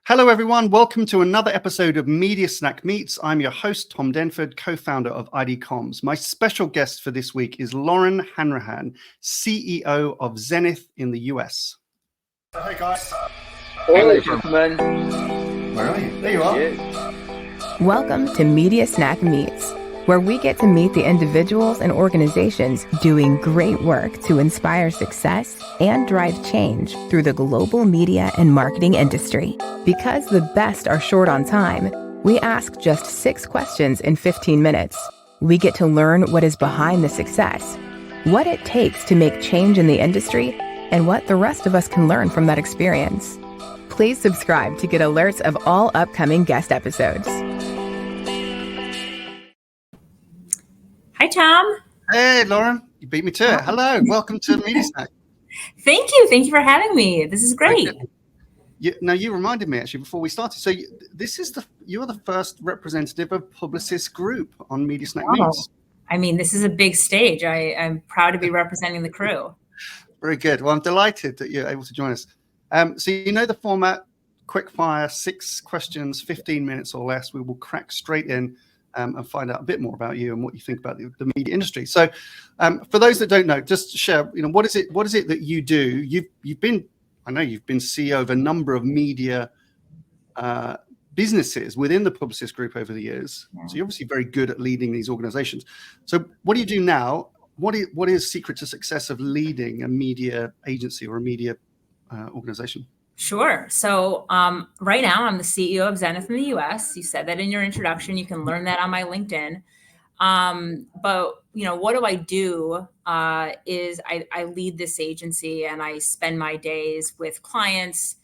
Hello, everyone. Welcome to another episode of Media Snack Meets. I'm your host, Tom Denford, co-founder of ID Comms. My special guest for this week is Lauren Hanrahan, CEO of Zenith in the US. Hey, guys. Hello, gentlemen. Where are you? There you are. Welcome to Media Snack Meets, where we get to meet the individuals and organizations doing great work to inspire success and drive change through the global media and marketing industry. Because the best are short on time, we ask just 6 questions in 15 minutes. We get to learn what is behind the success, what it takes to make change in the industry, and what the rest of us can learn from that experience. Please subscribe to get alerts of all upcoming guest episodes. Hi, Tom. Hey, Lauren. You beat me to it. Hello. Welcome to Media Snack. Thank you. Thank you for having me. This is great. You reminded me actually before we started. So you're the first representative of Publicis Group on Media Snack Meets. I mean, this is a big stage. I'm proud to be representing the crew. Very good. Well, I'm delighted that you're able to join us. So you know the format, quick fire, 6 questions, 15 minutes or less. We will crack straight in and find out a bit more about you and what you think about the media industry. So for those that don't know, just share, what is it that you do? I know you've been CEO of a number of media businesses within the Publicis Group over the years. Yeah. So you're obviously very good at leading these organizations. So what do you do now? What is secret to success of leading a media agency or a media organization? Sure. So right now I'm the CEO of Zenith in the US. You said that in your introduction. You can learn that on my LinkedIn. But what do I do is I lead this agency and I spend my days with clients,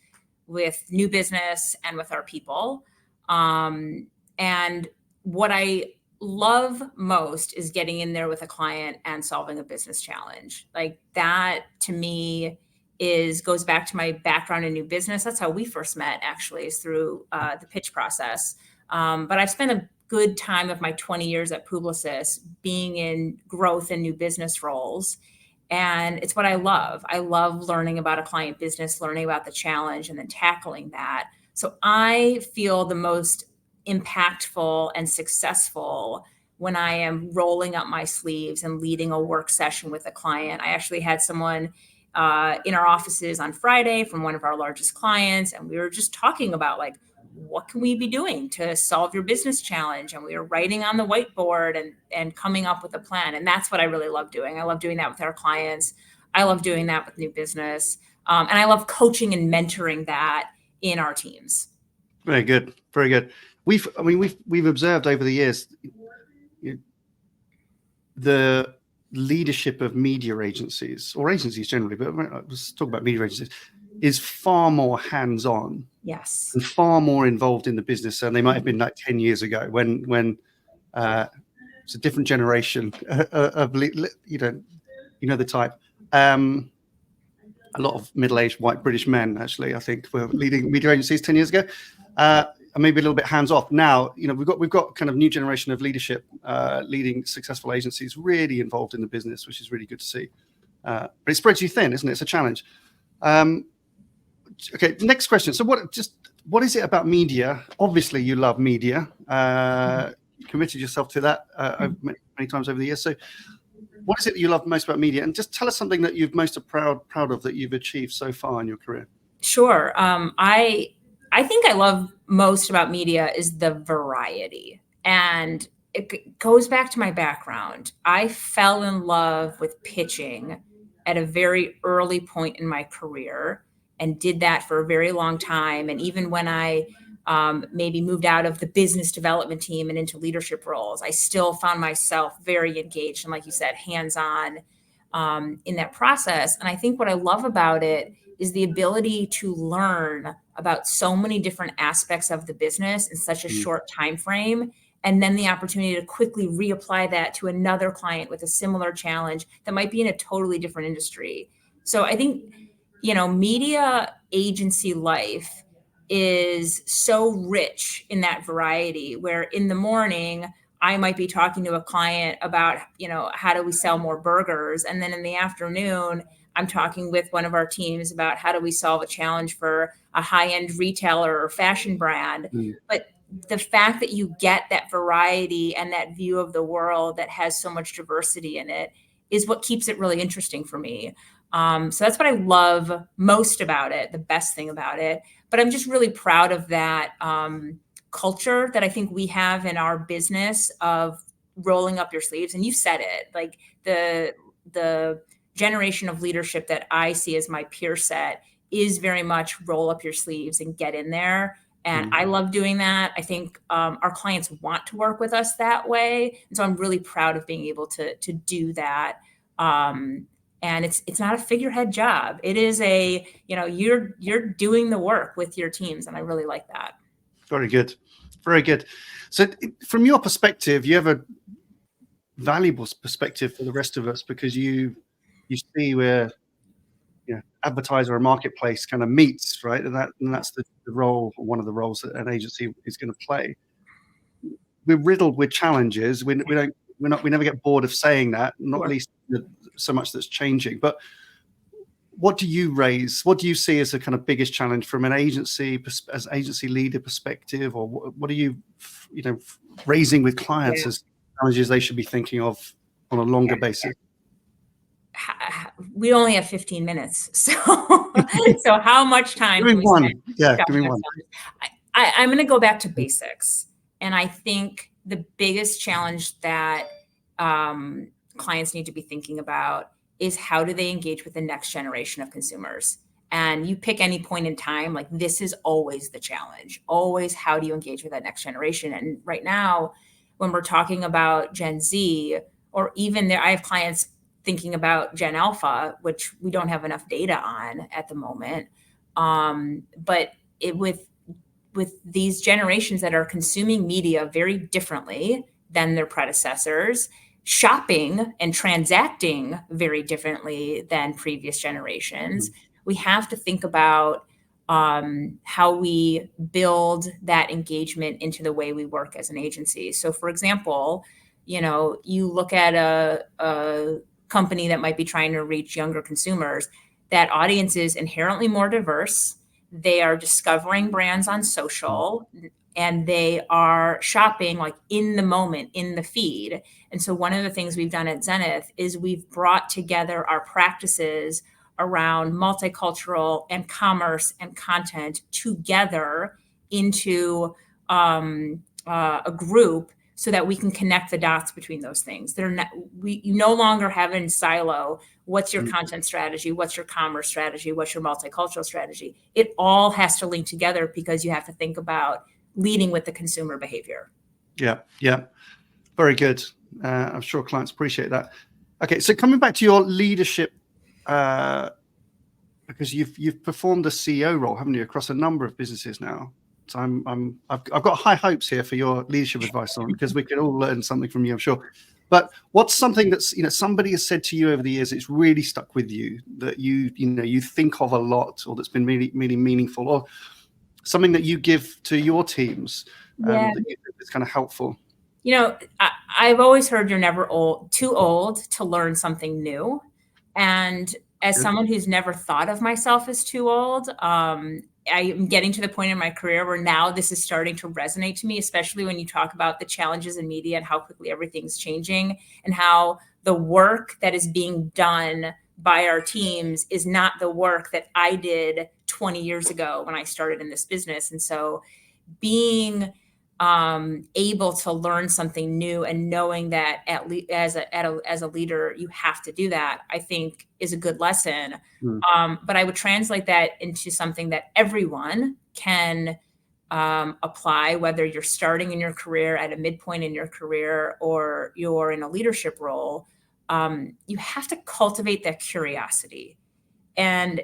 with new business, and with our people. And what I love most is getting in there with a client and solving a business challenge. Like that to me goes back to my background in new business. That's how we first met, actually, is through the pitch process. But I've spent a good time of my 20 years at Publicis being in growth and new business roles. And it's what I love. I love learning about a client business, learning about the challenge, and then tackling that. So I feel the most impactful and successful when I am rolling up my sleeves and leading a work session with a client. I actually had someone in our offices on Friday from one of our largest clients, and we were just talking about what can we be doing to solve your business challenge? And we were writing on the whiteboard and coming up with a plan. And that's what I really love doing. I love doing that with our clients. I love doing that with new business. And I love coaching and mentoring that in our teams. Very good. Very good. We've observed over the years the leadership of media agencies or agencies generally, but let's talk about media agencies, is far more hands-on. Yes. And far more involved in the business than they might have been 10 years ago when it's a different generation of the type. A lot of middle-aged white British men, actually, I think, were leading media agencies 10 years ago. And maybe a little bit hands-off. Now, we've got kind of new generation of leadership leading successful agencies really involved in the business, which is really good to see. But it spreads you thin, isn't it? It's a challenge. Okay, next question. So what is it about media? Obviously, you love media. You committed yourself to that many times over the years. So what is it that you love most about media? And just tell us something that you're most proud of that you've achieved so far in your career. Sure. I think I love most about media is the variety. And it goes back to my background. I fell in love with pitching at a very early point in my career and did that for a very long time. And even when I maybe moved out of the business development team and into leadership roles, I still found myself very engaged and, like you said, hands-on in that process. And I think what I love about it is the ability to learn about so many different aspects of the business in such a short time frame, and then the opportunity to quickly reapply that to another client with a similar challenge that might be in a totally different industry. So I think, media agency life is so rich in that variety, where in the morning I might be talking to a client about, how do we sell more burgers? And then in the afternoon, I'm talking with one of our teams about how do we solve a challenge for a high-end retailer or fashion brand. But the fact that you get that variety and that view of the world that has so much diversity in it is what keeps it really interesting for me. So that's what I love most about it, the best thing about it. But I'm just really proud of that culture that I think we have in our business of rolling up your sleeves. And you said it, like the generation of leadership that I see as my peer set is very much roll up your sleeves and get in there. And I love doing that. I think our clients want to work with us that way. And so I'm really proud of being able to do that. And it's not a figurehead job. It is you're doing the work with your teams. And I really like that. Very good. Very good. So from your perspective, you have a valuable perspective for the rest of us, because you see where advertiser or marketplace kind of meets, right? And that's the role, or one of the roles that an agency is going to play. We're riddled with challenges. We never get bored of saying that, not least so much that's changing. But what do you raise? What do you see as the kind of biggest challenge from an agency leader perspective, or what are you raising with clients as challenges they should be thinking of on a longer basis? We only have 15 minutes. So how much time? Give me one. Yeah, give me one. I'm going to go back to basics. And I think the biggest challenge that clients need to be thinking about is how do they engage with the next generation of consumers? And you pick any point in time, like this is always the challenge. Always, how do you engage with that next generation? And right now, when we're talking about Gen Z, or even I have clients thinking about Gen Alpha, which we don't have enough data on at the moment. But with these generations that are consuming media very differently than their predecessors, shopping and transacting very differently than previous generations, we have to think about how we build that engagement into the way we work as an agency. So, for example, you look at a company that might be trying to reach younger consumers, that audience is inherently more diverse. They are discovering brands on social, and they are shopping like in the moment, in the feed. And so one of the things we've done at Zenith is we've brought together our practices around multicultural and commerce and content together into a group, so that we can connect the dots between those things. You no longer have in silo, what's your content strategy? What's your commerce strategy? What's your multicultural strategy? It all has to link together, because you have to think about leading with the consumer behavior. Yeah. Very good. I'm sure clients appreciate that. Okay, so coming back to your leadership, because you've performed the CEO role, haven't you, across a number of businesses now? So I've got high hopes here for your leadership advice on, because we can all learn something from you, I'm sure. But what's something that's somebody has said to you over the years it's really stuck with you, that you think of a lot, or that's been really, really meaningful, or something that you give to your teams that you think is kind of helpful? I've always heard you're never too old to learn something new. And as someone who's never thought of myself as too old, I am getting to the point in my career where now this is starting to resonate to me, especially when you talk about the challenges in media and how quickly everything's changing, and how the work that is being done by our teams is not the work that I did 20 years ago when I started in this business. And so being able to learn something new and knowing that as a leader, you have to do that, I think is a good lesson. But I would translate that into something that everyone can apply, whether you're starting in your career at a midpoint in your career or you're in a leadership role. You have to cultivate that curiosity. And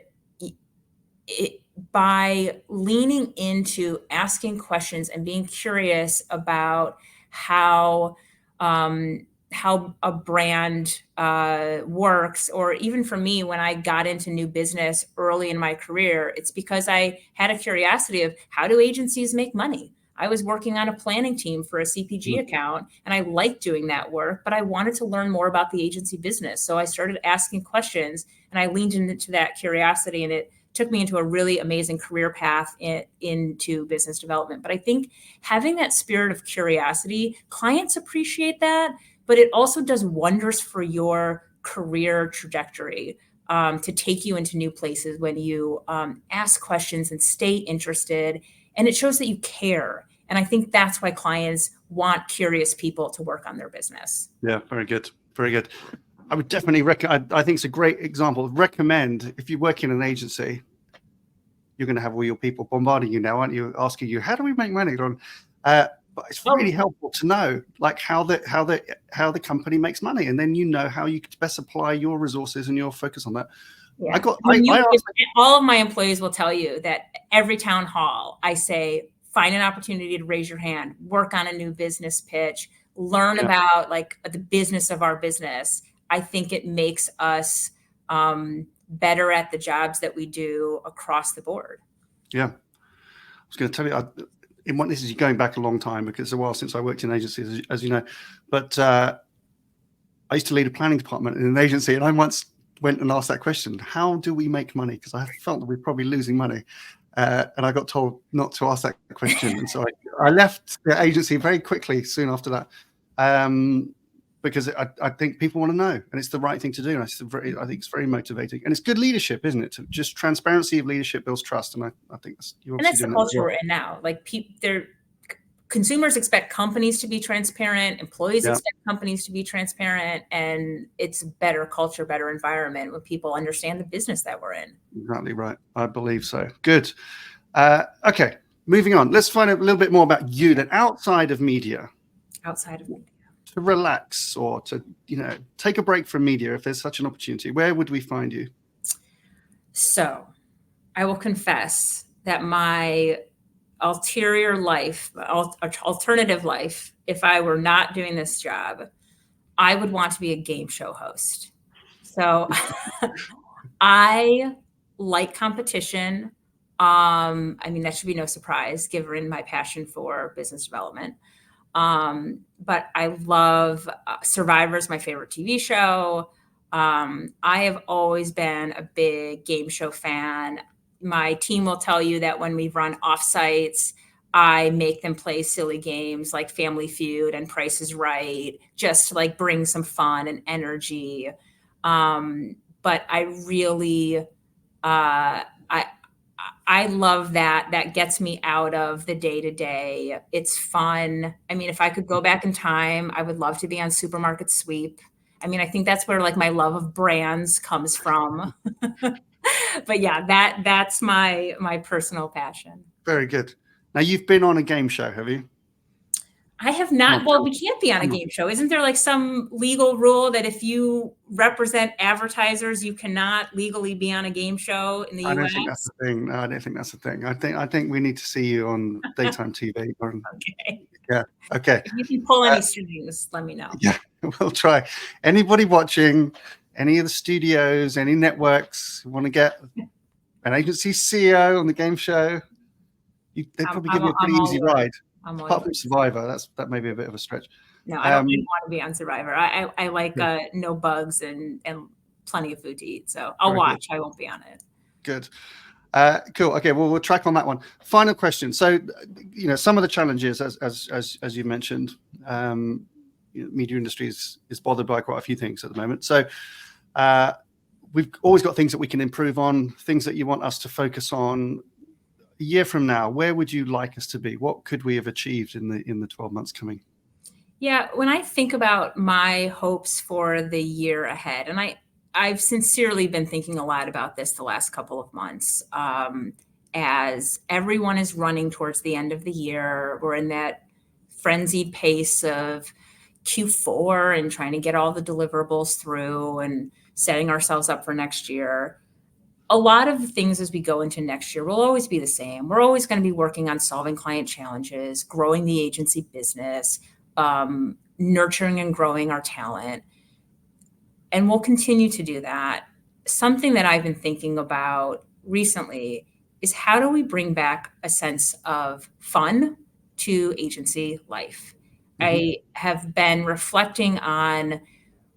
by leaning into asking questions and being curious about how a brand works, or even for me, when I got into new business early in my career, it's because I had a curiosity of how do agencies make money? I was working on a planning team for a CPG account, and I liked doing that work, but I wanted to learn more about the agency business. So I started asking questions, and I leaned into that curiosity, and it took me into a really amazing career path into business development. But I think having that spirit of curiosity, clients appreciate that, but it also does wonders for your career trajectory, to take you into new places when you ask questions and stay interested. And it shows that you care. And I think that's why clients want curious people to work on their business. Yeah, very good. Very good. I would definitely recommend, I think it's a great example. Recommend, if you work in an agency, you're going to have all your people bombarding you now, aren't you? Asking you, how do we make money? But it's really helpful to know like how the company makes money, and then you know how you could best apply your resources and your focus on that. Yeah. All of my employees will tell you that every town hall, I say, find an opportunity to raise your hand, work on a new business pitch, learn about like the business of our business. I think it makes us better at the jobs that we do across the board. Yeah. I was going to tell you, this is going back a long time because it's a while since I worked in agencies, as you know, but I used to lead a planning department in an agency, and I once went and asked that question, how do we make money? Because I felt that we're probably losing money. And I got told not to ask that question. And so I left the agency very quickly soon after that, because I think people want to know, and it's the right thing to do. And I think it's very motivating, and it's good leadership, isn't it? Just transparency of leadership builds trust. And I think that's the culture we're in now. Like consumers expect companies to be transparent, employees expect companies to be transparent, and it's a better culture, better environment when people understand the business that we're in. Exactly right. I believe so. Good. Okay, moving on. Let's find out a little bit more about you then outside of media. Outside of media. To relax or to, take a break from media, if there's such an opportunity, where would we find you? So I will confess that my alternative life, if I were not doing this job, I would want to be a game show host. So I like competition. That should be no surprise given my passion for business development. But I love Survivor's my favorite TV show. I have always been a big game show fan. My team will tell you that when we run offsites, I make them play silly games like Family Feud and Price is Right, just to like bring some fun and energy. But I really, I love that. That gets me out of the day-to-day. It's fun. If I could go back in time, I would love to be on Supermarket Sweep. I think that's where like my love of brands comes from. But yeah, that's my personal passion. Very good. Now you've been on a game show, have you? I have not. Well, we can't be on a game show. Isn't there like some legal rule that if you represent advertisers, you cannot legally be on a game show in the US? I don't think that's the thing. No, I don't think that's the thing. I think we need to see you on daytime TV. Okay. Yeah. Okay. If you can pull any strings, let me know. Yeah, we'll try. Anybody watching, any of the studios, any networks who want to get an agency CEO on the game show, they probably give you a pretty easy ride. Apart from Survivor, that may be a bit of a stretch. No, I don't want to be on Survivor. I like no bugs and plenty of food to eat. So I'll watch. Good. I won't be on it. Good. Cool. Okay. Well, we'll track on that one. Final question. So, some of the challenges, as you mentioned, media industry is bothered by quite a few things at the moment. So, we've always got things that we can improve on, things that you want us to focus on. A year from now, where would you like us to be? What could we have achieved in the 12 months coming? Yeah, when I think about my hopes for the year ahead, and I've sincerely been thinking a lot about this the last couple of months, as everyone is running towards the end of the year. We're in that frenzied pace of Q4 and trying to get all the deliverables through and setting ourselves up for next year. A lot of the things as we go into next year will always be the same. We're always going to be working on solving client challenges, growing the agency business, nurturing and growing our talent. And we'll continue to do that. Something that I've been thinking about recently is how do we bring back a sense of fun to agency life. I have been reflecting on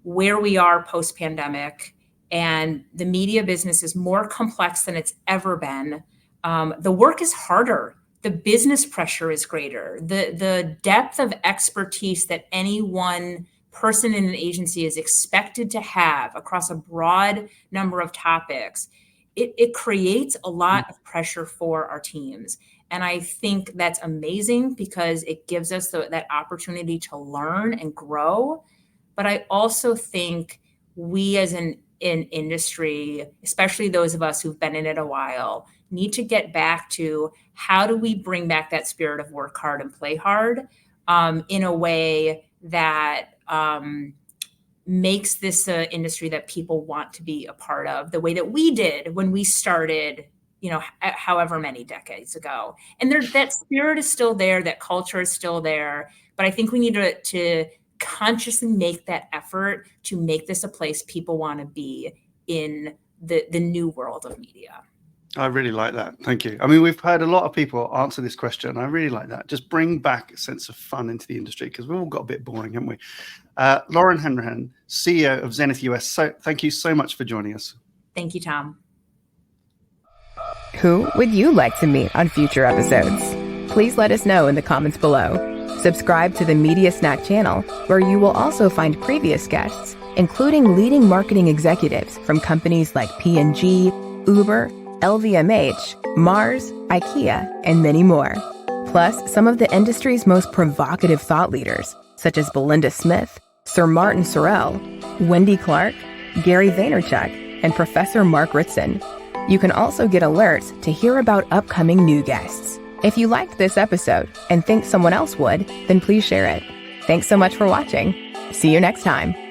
where we are post-pandemic, and the media business is more complex than it's ever been. The work is harder. The business pressure is greater. The depth of expertise that any one person in an agency is expected to have across a broad number of topics, it creates a lot of pressure for our teams. And I think that's amazing because it gives us that opportunity to learn and grow. But I also think we as an industry, especially those of us who've been in it a while, need to get back to how do we bring back that spirit of work hard and play hard in a way that makes this an industry that people want to be a part of, the way that we did when we started, however many decades ago. And that spirit is still there, that culture is still there. But I think we need to consciously make that effort to make this a place people want to be in the new world of media. I really like that. Thank you. I mean, we've heard a lot of people answer this question. I really like that. Just bring back a sense of fun into the industry because we've all got a bit boring, haven't we? Lauren Hanrahan, CEO of Zenith US. So thank you so much for joining us. Thank you, Tom. Who would you like to meet on future episodes? Please let us know in the comments below. Subscribe to the Media Snack channel, where you will also find previous guests, including leading marketing executives from companies like P&G, Uber, LVMH, Mars, IKEA, and many more. Plus, some of the industry's most provocative thought leaders, such as Belinda Smith, Sir Martin Sorrell, Wendy Clark, Gary Vaynerchuk, and Professor Mark Ritson. You can also get alerts to hear about upcoming new guests. If you liked this episode and think someone else would, then please share it. Thanks so much for watching. See you next time.